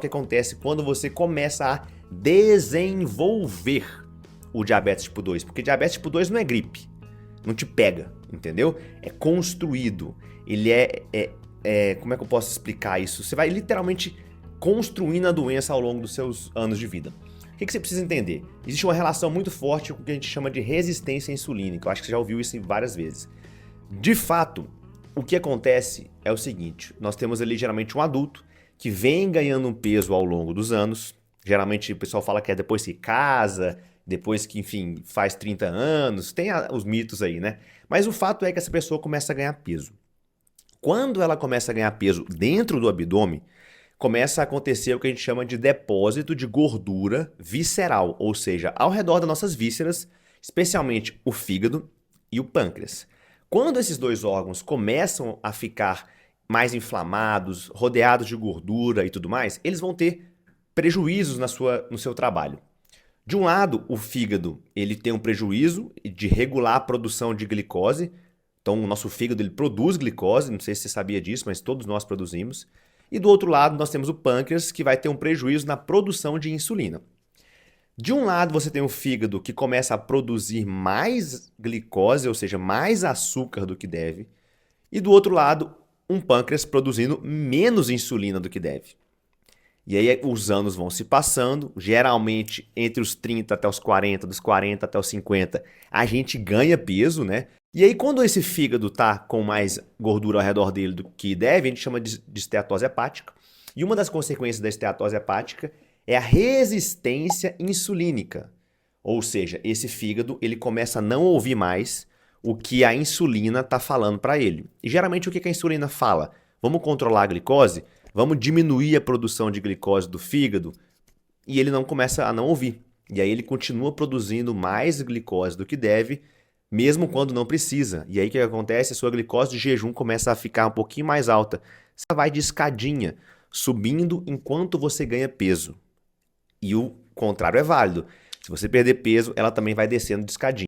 que acontece quando você começa a desenvolver o diabetes tipo 2. Porque diabetes tipo 2 não é gripe, não te pega, entendeu? É construído, ele como é que eu posso explicar isso? Você vai literalmente construindo a doença ao longo dos seus anos de vida. O que você precisa entender? Existe uma relação muito forte com o que a gente chama de resistência insulínica. Eu acho que você já ouviu isso várias vezes. De fato, o que acontece é o seguinte, nós temos ali geralmente um adulto que vem ganhando um peso ao longo dos anos. Geralmente o pessoal fala que é depois que casa, depois que, enfim, faz 30 anos, tem os mitos aí, né? Mas o fato é que essa pessoa começa a ganhar peso. Quando ela começa a ganhar peso dentro do abdômen, começa a acontecer o que a gente chama de depósito de gordura visceral, ou seja, ao redor das nossas vísceras, especialmente o fígado e o pâncreas. Quando esses dois órgãos começam a ficar mais inflamados, rodeados de gordura e tudo mais, eles vão ter prejuízos no seu trabalho. De um lado, o fígado ele tem um prejuízo de regular a produção de glicose. Então, o nosso fígado ele produz glicose, não sei se você sabia disso, mas todos nós produzimos. E do outro lado, nós temos o pâncreas, que vai ter um prejuízo na produção de insulina. De um lado, você tem o fígado que começa a produzir mais glicose, ou seja, mais açúcar do que deve. E do outro lado, um pâncreas produzindo menos insulina do que deve. E aí os anos vão se passando, geralmente entre os 30 até os 40, dos 40 até os 50, a gente ganha peso, né? E aí quando esse fígado tá com mais gordura ao redor dele do que deve, a gente chama de esteatose hepática. E uma das consequências da esteatose hepática é a resistência insulínica. Ou seja, esse fígado ele começa a não ouvir mais o que a insulina está falando para ele. E geralmente o que a insulina fala? Vamos controlar a glicose? Vamos diminuir a produção de glicose do fígado? E ele não começa a não ouvir. E aí ele continua produzindo mais glicose do que deve, mesmo quando não precisa. E aí o que acontece? A sua glicose de jejum começa a ficar um pouquinho mais alta. Você vai de escadinha, subindo enquanto você ganha peso. E o contrário é válido. Se você perder peso, ela também vai descendo de escadinha.